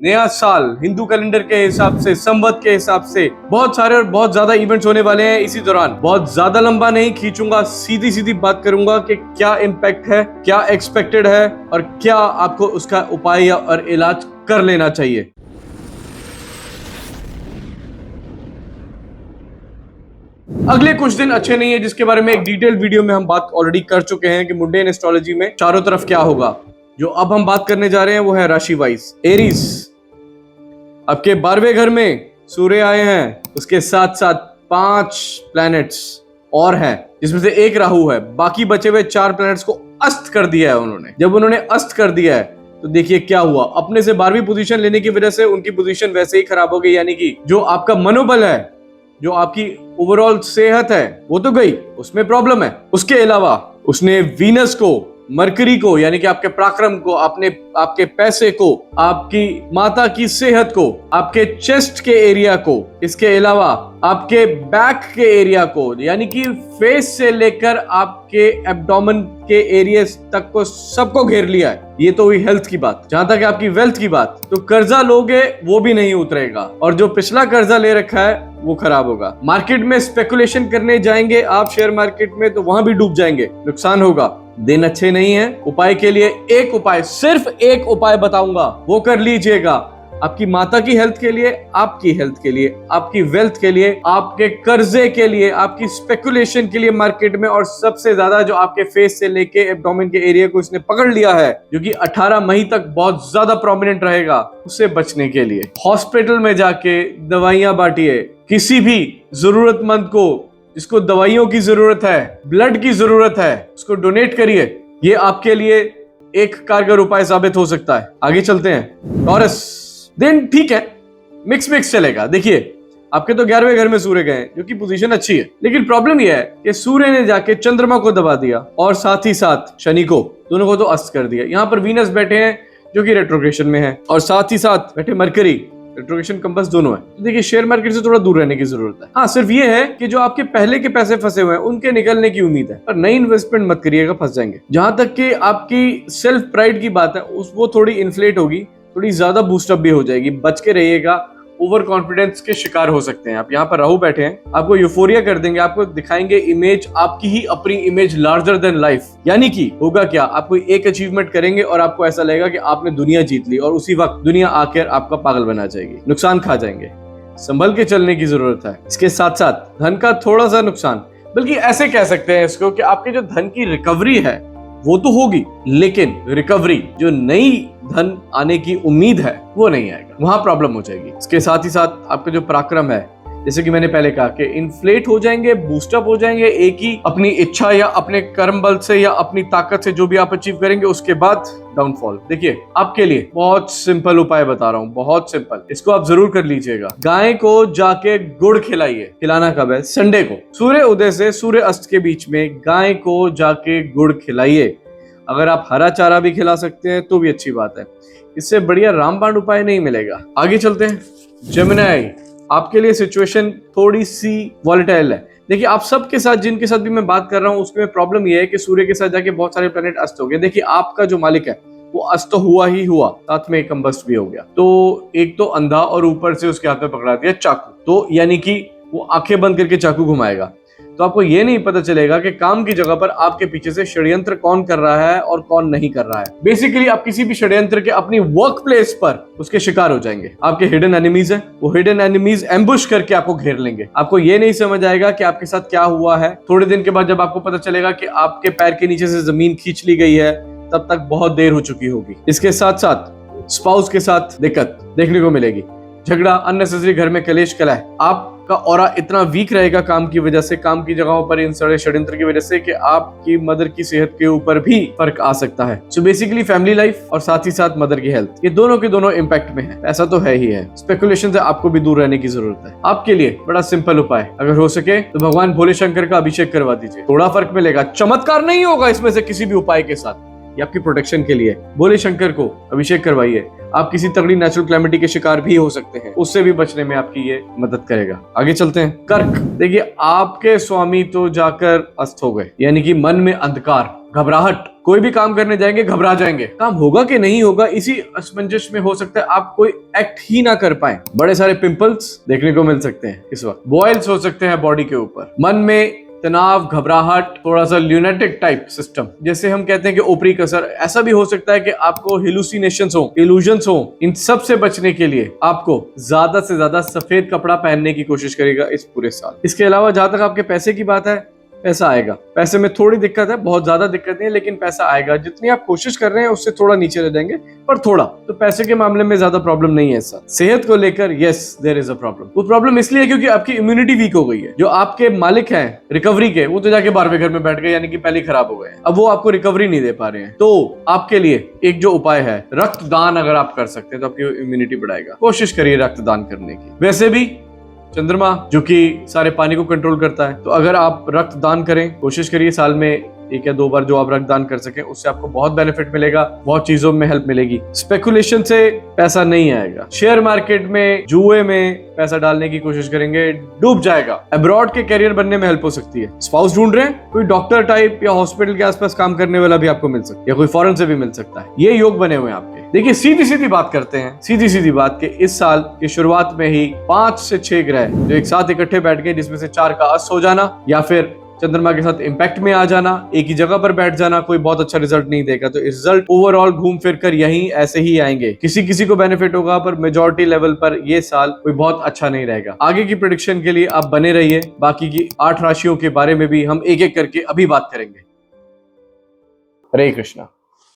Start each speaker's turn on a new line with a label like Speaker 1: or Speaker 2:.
Speaker 1: नया साल हिंदू कैलेंडर के हिसाब से, संवत के हिसाब से बहुत सारे और बहुत ज्यादा इवेंट्स होने वाले हैं इसी दौरान। बहुत ज्यादा लंबा नहीं खींचूंगा, सीधी सीधी बात करूंगा कि क्या इम्पैक्ट है, क्या एक्सपेक्टेड है और क्या आपको उसका उपाय और इलाज कर लेना चाहिए। अगले कुछ दिन अच्छे नहीं है, जिसके बारे में एक डिटेल्ड वीडियो में हम बात ऑलरेडी कर चुके हैं कि मुंडेन एस्ट्रोलॉजी में चारों तरफ क्या होगा। जो अब हम बात करने जा रहे हैं वो है राशि वाइज। एरीज, आपके 12वें घर में सूर्य आए हैं, उसके साथ साथ 5 प्लैनेट्स और हैं, जिसमें से एक राहु है। बाकी बचे हुए 4 प्लैनेट्स को अस्त कर दिया है उन्होंने। जब उन्होंने अस्त कर दिया है तो देखिए क्या हुआ। अपने से 12वीं पोजीशन लेने की वजह से उनकी पोजीशन वैसे ही खराब हो गई, यानी कि जो आपका मनोबल है, जो आपकी ओवरऑल सेहत है, वो तो गई, उसमें प्रॉब्लम है। उसके अलावा उसने वीनस को, मरकरी को, यानी कि आपके पराक्रम को, आपके पैसे को, आपकी माता की सेहत को, आपके चेस्ट के एरिया को, इसके अलावा आपके बैक के एरिया को, यानी कि फेस से लेकर आपके एब्डोमेन के एरिया तक को सबको घेर लिया है। ये तो हुई हेल्थ की बात। जहां तक आपकी वेल्थ की बात, तो कर्जा लोगे वो भी नहीं उतरेगा, और जो पिछला कर्जा ले रखा है वो खराब होगा। मार्केट में स्पेकुलेशन करने जाएंगे आप शेयर मार्केट में, तो वहां भी डूब जाएंगे, नुकसान होगा। दिन अच्छे नहीं है। उपाय के लिए एक उपाय, सिर्फ एक उपाय बताऊंगा, वो कर लीजिएगा। आपकी माता की हेल्थ के लिए, आपकी हेल्थ के लिए, आपकी वेल्थ के लिए, आपके कर्जे के लिए, आपकी स्पेकुलेशन के लिए मार्केट में, और सबसे ज्यादा जो आपके फेस से लेके एब्डोमेन के एरिया को इसने पकड़ लिया है, जो कि 18 मई तक बहुत ज्यादा प्रोमिनेंट रहेगा, उससे बचने के लिए हॉस्पिटल में जाके दवाइयां बांटिए। किसी भी जरूरतमंद को, जिसको दवाइयों की जरूरत है, ब्लड की जरूरत है, उसको डोनेट करिए। ये आपके लिए एक कारगर उपाय साबित हो सकता है। आगे चलते हैं। टॉरस, दिन ठीक है, मिक्स चलेगा। देखिए आपके तो 11वें घर में सूर्य गए, जो कि पोजीशन अच्छी है, लेकिन प्रॉब्लम यह है कि सूर्य ने जाके चंद्रमा को दबा दिया और साथ ही साथ शनि को, दोनों को तो अस्त कर दिया। यहाँ पर वीनस बैठे हैं जो कि रेट्रोग्रेशन में है, और साथ ही साथ बैठे मरकरी, रेट्रोग्रेशन कंपास दोनों है। तो देखिए शेयर मार्केट से थोड़ा दूर रहने की जरूरत है। हाँ, सिर्फ ये है कि जो आपके पहले के पैसे फंसे हुए हैं उनके निकलने की उम्मीद है, पर नई इन्वेस्टमेंट मत करिएगा, फंस जाएंगे। जहां तक कि आपकी सेल्फ प्राइड की बात है, वो थोड़ी इन्फ्लेट होगी, थोड़ी ज्यादा बूस्टअप भी हो जाएगी। बच के रहिएगा, ओवर कॉन्फिडेंस के शिकार हो सकते हैं आप। यहाँ पर राहु बैठे हैं, आपको यूफोरिया कर देंगे, आपको दिखाएंगे इमेज, आपकी ही अपनी इमेज लार्जर देन लाइफ। यानी कि होगा क्या, आप कोई एक अचीवमेंट करेंगे और आपको ऐसा लगेगा कि आपने दुनिया जीत ली, और उसी वक्त दुनिया आकर आपका पागल बना जाएगी, नुकसान खा जाएंगे। संभल के चलने की जरूरत है। इसके साथ साथ धन का थोड़ा सा नुकसान, बल्कि ऐसे कह सकते हैं इसको कि आपके जो धन की रिकवरी है वो तो होगी, लेकिन रिकवरी, जो नई धन आने की उम्मीद है, वो नहीं आएगा, वहां प्रॉब्लम हो जाएगी। इसके साथ ही साथ आपका जो पराक्रम है, जैसे कि मैंने पहले कहा कि इन्फ्लेट हो जाएंगे, बूस्टअप हो जाएंगे, एक ही अपनी इच्छा या अपने कर्म बल से या अपनी ताकत से जो भी आप अचीव करेंगे, उसके बाद डाउनफॉल। देखिए आपके लिए बहुत सिंपल उपाय बता रहा हूँ, बहुत सिंपल, इसको आप जरूर कर लीजिएगा। गाय को जाके गुड़ खिलाइए। खिलाना कब है? संडे को, सूर्य उदय से सूर्य अस्त के बीच में गाय को जाके गुड़ खिलाइए। अगर आप हरा चारा भी खिला सकते हैं तो भी अच्छी बात है, इससे बढ़िया रामबाण उपाय नहीं मिलेगा। आगे चलते हैं। जेमिनी, आपके लिए सिचुएशन थोड़ी सी वॉलेटाइल है। देखिए आप सबके साथ, जिनके साथ भी मैं बात कर रहा हूं, उसमें प्रॉब्लम यह है कि सूर्य के साथ जाके बहुत सारे प्लैनेट अस्त हो गए। देखिए आपका जो मालिक है वो अस्त हुआ ही हुआ, साथ में एक कंबस्ट भी हो गया। तो एक तो अंधा, और ऊपर से उसके हाथ में पकड़ा दिया चाकू, तो यानी कि वो आंखें बंद करके चाकू घुमाएगा। तो आपको ये नहीं पता चलेगा कि काम की जगह पर आपके पीछे से षड्यंत्र कौन कर रहा है और कौन नहीं कर रहा है। बेसिकली आप किसी भी षड्यंत्र के अपनी वर्क प्लेस पर उसके शिकार हो जाएंगे। आपके हिडन एनिमीज है, वो हिडन एनिमीज एम्बुश करके आपको घेर लेंगे। आपको ये नहीं समझ आएगा कि आपके साथ क्या हुआ है। थोड़े दिन के बाद जब आपको पता चलेगा कि आपके पैर के नीचे से जमीन खींच ली गई है, तब तक बहुत देर हो चुकी होगी। इसके साथ साथ स्पाउस के साथ दिक्कत देखने को मिलेगी, झगड़ा, अननेसेसरी घर में कलेश कलह। आपका ऑरा इतना वीक रहेगा काम की वजह से, काम की जगहों पर इन सारे षड्यंत्र की वजह से, कि आपकी मदर की सेहत के ऊपर भी फर्क आ सकता है। सो बेसिकली फैमिली लाइफ और साथ ही साथ मदर की हेल्थ, ये दोनों के दोनों इम्पैक्ट में है। ऐसा तो है ही है। स्पेकुलेशन से आपको भी दूर रहने की जरूरत है। आपके लिए बड़ा सिंपल उपाय, अगर हो सके तो भगवान भोले शंकर का अभिषेक करवा दीजिए, थोड़ा फर्क मिलेगा। चमत्कार नहीं होगा इसमें से किसी भी उपाय के साथ, ये आपकी प्रोटेक्शन के लिए। भोले शंकर को अभिषेक करवाइए। आप किसी तगड़ी नेचुरल क्लैमिटी के शिकार भी हो सकते हैं, उससे भी बचने में आपकी ये मदद करेगा। आगे चलते हैं। कर्क, देखिए आपके स्वामी तो जाकर अस्त हो गए, यानी कि मन में अंधकार, घबराहट, कोई भी काम करने जाएंगे घबरा जाएंगे, काम होगा कि नहीं होगा, इसी असमंजस में हो सकता है आप कोई एक्ट ही ना कर पाए। बड़े सारे पिंपल्स देखने को मिल सकते हैं इस वक्त, बॉयल्स हो सकते हैं बॉडी के ऊपर, मन में तनाव, घबराहट, थोड़ा सा ल्यूनेटिक टाइप सिस्टम, जैसे हम कहते हैं कि ऊपरी कसर। ऐसा भी हो सकता है कि आपको हेलुसिनेशंस हो, इल्यूजन्स हो। इन सब से बचने के लिए आपको ज्यादा से ज्यादा सफेद कपड़ा पहनने की कोशिश करेगा इस पूरे साल। इसके अलावा जहां तक आपके पैसे की बात है, पैसा आएगा। पैसे में थोड़ी दिक्कत है, बहुत ज्यादा दिक्कत नहीं है, लेकिन पैसा आएगा। जितनी आप कोशिश कर रहे हैं उससे थोड़ा नीचे रह जाएंगे, पर थोड़ा। तो पैसे के मामले में ज्यादा प्रॉब्लम नहीं है इस साल। सेहत को लेकर yes there is a problem. वो प्रॉब्लम इसलिए क्योंकि आपकी इम्यूनिटी वीक हो गई है। जो आपके मालिक हैं रिकवरी के, वो तो जाके 12वें घर में बैठ गए, यानी कि पहले खराब हो गए। अब वो आपको रिकवरी नहीं दे पा रहे हैं। तो आपके लिए एक जो उपाय है, रक्तदान अगर आप कर सकते हैं तो आपकी इम्यूनिटी बढ़ाएगा। कोशिश करिए रक्तदान करने की। वैसे भी चंद्रमा जो कि सारे पानी को कंट्रोल करता है, तो अगर आप रक्तदान करें, कोशिश करिए साल में 1 या 2 बार जो आप रक्तदान कर सकें, उससे आपको बहुत बेनिफिट मिलेगा, बहुत चीजों में हेल्प मिलेगी। स्पेकुलेशन से पैसा नहीं आएगा। शेयर मार्केट में, जुए में पैसा डालने की कोशिश करेंगे, डूब जाएगा। अब्रॉड के कैरियर बनने में हेल्प हो सकती है। स्पाउस ढूंढ रहे हैं, कोई डॉक्टर टाइप या हॉस्पिटल के आसपास काम करने वाला भी आपको मिल सकता है, या कोई फॉरेन से भी मिल सकता है। ये योग बने हुए हैं आपके। देखिए सीधी सीधी बात करते हैं, सीधी सीधी बात कि इस साल की शुरुआत में ही 5 से 6 ग्रह जो एक साथ इकट्ठे बैठ गए, जिसमें से 4 का अस्त हो जाना या फिर चंद्रमा के साथ इंपैक्ट में आ जाना, एक ही जगह पर बैठ जाना, कोई बहुत अच्छा रिजल्ट नहीं देगा। तो रिजल्ट ओवरऑल घूम फिर कर यहीं ऐसे ही आएंगे। किसी किसी को बेनिफिट होगा, पर मेजॉरिटी लेवल पर ये साल कोई बहुत अच्छा नहीं रहेगा। आगे की प्रेडिक्शन के लिए आप बने रहिए। बाकी की 8 राशियों के बारे में भी हम एक एक करके अभी बात करेंगे। हरे कृष्णा।